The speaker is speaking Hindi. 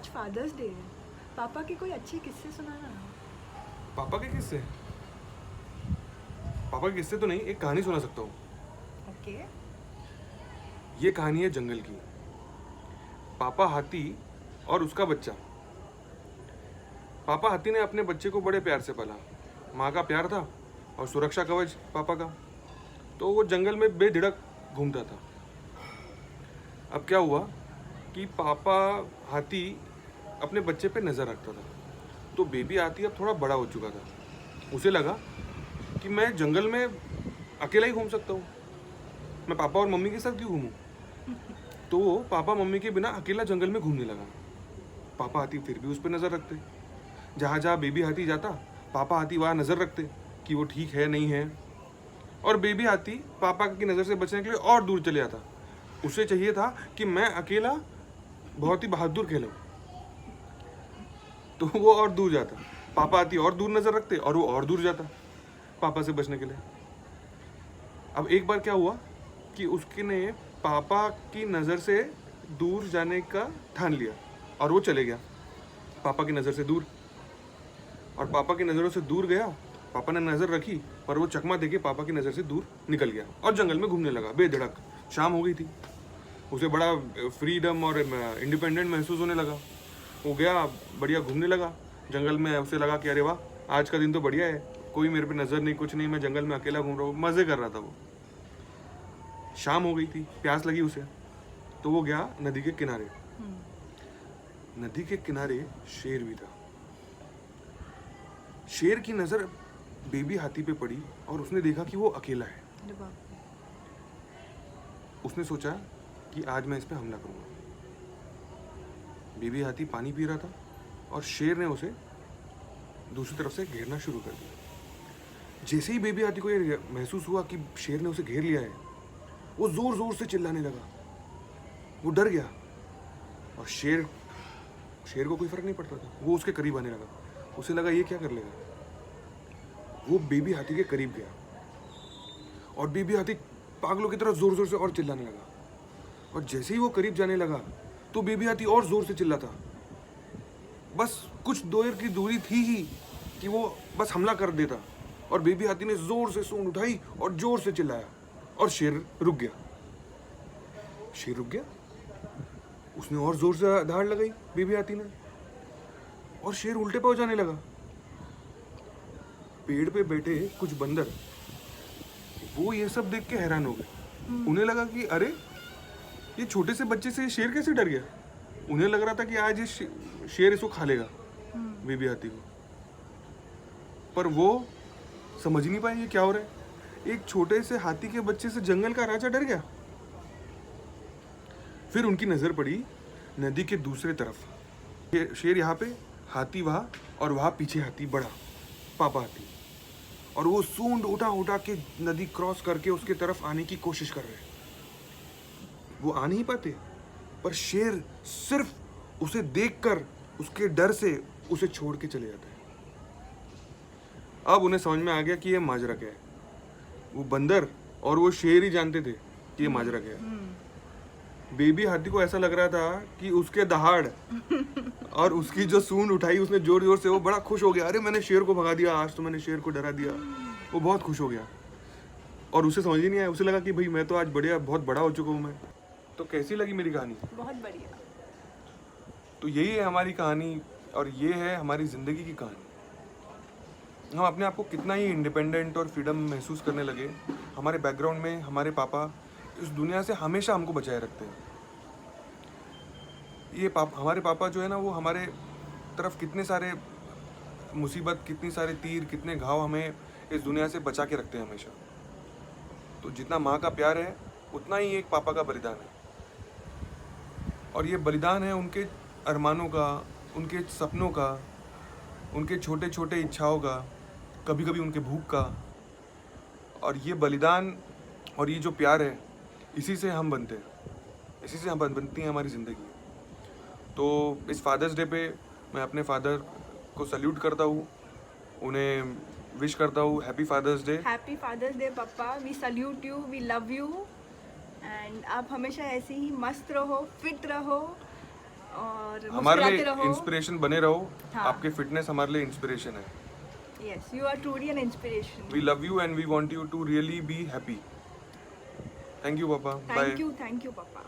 आज फादर्स डे है, पापा के कोई अच्छे किस्से सुनाना। पापा के किस्से? पापा के किस्से तो नहीं, एक कहानी सुना सकता हूँ। ओके। ये कहानी है जंगल की। पापा हाथी और उसका बच्चा। पापा हाथी ने अपने बच्चे को बड़े प्यार से पाला। माँ का प्यार था और सुरक्षा कवच पापा का। तो वो जंगल में बेधड़क घूमता था। अब क्या हुआ कि पापा हाथी अपने बच्चे पे नज़र रखता था। तो बेबी हाथी अब थोड़ा बड़ा हो चुका था। उसे लगा कि मैं जंगल में अकेला ही घूम सकता हूँ, मैं पापा और मम्मी के साथ क्यों घूमूं? तो वो पापा मम्मी के बिना अकेला जंगल में घूमने लगा। पापा हाथी फिर भी उस पर नज़र रखते। जहाँ जहाँ बेबी हाथी जाता, पापा हाथी वहाँ नज़र रखते कि वो ठीक है नहीं है। और बेबी हाथी पापा की नज़र से बचने के लिए और दूर चले जाता। उसे चाहिए था कि मैं अकेला बहुत ही बहादुर खेलूं, तो वो और दूर जाता। पापा हाथी और दूर नज़र रखते और वो और दूर जाता पापा से बचने के लिए। अब एक बार क्या हुआ कि उसके ने पापा की नज़र से दूर जाने का ठान लिया और वो चले गया पापा की नज़र से दूर। और पापा की नज़रों से दूर गया, पापा ने नज़र रखी पर वो चकमा देके पापा की नज़र से दूर निकल गया और जंगल में घूमने लगा बेधड़क। शाम हो गई थी, उसे बड़ा फ्रीडम और इंडिपेंडेंट महसूस होने लगा। वो गया, बढ़िया घूमने लगा जंगल में। उसे लगा कि अरे वाह, आज का दिन तो बढ़िया है, कोई मेरे पे नज़र नहीं, कुछ नहीं, मैं जंगल में अकेला घूम रहा हूँ, मज़े कर रहा था वो। शाम हो गई थी, प्यास लगी उसे, तो वो गया नदी के किनारे। नदी के किनारे शेर भी था। शेर की नज़र बेबी हाथी पे पड़ी और उसने देखा कि वो अकेला है। अरे बाप रे। उसने सोचा कि आज मैं इस पे हमला करूंगा। बेबी हाथी पानी पी रहा था और शेर ने उसे दूसरी तरफ से घेरना शुरू कर दिया। जैसे ही बेबी हाथी को ये महसूस हुआ कि शेर ने उसे घेर लिया है, वो जोर जोर से चिल्लाने लगा। वो डर गया और शेर को कोई फर्क नहीं पड़ता था, वो उसके करीब आने लगा। उसे लगा ये क्या कर लेगा। वो बेबी हाथी के करीब गया और बेबी हाथी पागलों की तरह जोर जोर से और चिल्लाने लगा। और जैसे ही वो करीब जाने लगा तो बेबी हाथी और जोर से चिल्लाता। बस कुछ देर की दूरी थी ही कि वो बस हमला कर देता। और बेबी हाथी ने जोर से सूंड उठाई और जोर से चिल्लाया और शेर रुक गया। शेर रुक गया, उसने और जोर से दहाड़ लगाई बेबी हाथी ने और शेर उल्टे पांव जाने लगा। पेड़ पे बैठे कुछ बंदर वो ये सब देख के हैरान हो गए। उन्हें लगा कि अरे, ये छोटे से बच्चे से शेर कैसे डर गया। उन्हें लग रहा था कि आज ये शेर इसको खा लेगा, बेबी हाथी को। पर वो समझ नहीं पाए ये क्या हो रहा है। एक छोटे से हाथी के बच्चे से जंगल का राजा डर गया। फिर उनकी नजर पड़ी नदी के दूसरे तरफ। शेर यहाँ पे, हाथी वहाँ, और वहाँ पीछे हाथी बड़ा, पापा हाथी। और वो सूंड उठा उठा के नदी क्रॉस करके उसके तरफ आने की कोशिश कर रहे। वो आ नहीं पाते, पर शेर सिर्फ उसे देखकर उसके डर से उसे छोड़ के चले जाता है। अब उन्हें समझ में आ गया कि ये माजरा क्या है। वो बंदर और वो शेर ही जानते थे कि ये माजरा क्या है। बेबी हाथी को ऐसा लग रहा था कि उसके दहाड़ और उसकी जो सूंड उठाई उसने जोर जोर से, वो बड़ा खुश हो गया। अरे मैंने शेर को भगा दिया, आज तो मैंने शेर को डरा दिया। वो बहुत खुश हो गया और उसे समझ ही नहीं आया। उसे लगा कि भाई मैं तो आज बढ़िया बहुत बड़ा हो चुका हूँ मैं। तो कैसी लगी मेरी कहानी? बहुत बढ़िया। तो यही है हमारी कहानी और ये है हमारी ज़िंदगी की कहानी। हम अपने आप को कितना ही इंडिपेंडेंट और फ्रीडम महसूस करने लगे, हमारे बैकग्राउंड में हमारे पापा इस दुनिया से हमेशा हमको बचाए रखते हैं। ये हमारे पापा जो है ना, वो हमारे तरफ कितने सारे मुसीबत, कितनी सारे तीर, कितने घाव हमें इस दुनिया से बचा के रखते हैं हमेशा। तो जितना माँ का प्यार है उतना ही एक पापा का बलिदान है। और ये बलिदान है उनके अरमानों का, उनके सपनों का, उनके छोटे छोटे इच्छाओं का, कभी कभी उनके भूख का। और ये बलिदान और ये जो प्यार है, इसी से हम बनते हैं, इसी से हम बनती है हमारी ज़िंदगी। तो इस फादर्स डे पे मैं अपने फादर को सल्यूट करता हूँ, उन्हें विश करता हूँ happy father's day. Happy father's day पापा, we salute you, we love you. And आप हमेशा ऐसे ही मस्त रहो, फिट रहो और हमारे मुस्कुराते लिए रहो। इंस्पिरेशन बने रहो। हाँ। आपके फिटनेस हमारे लिए इंस्पिरेशन है। Yes, you are truly an inspiration. We love you and we want you to really be happy. Thank you, Papa. Bye. Thank you, Papa.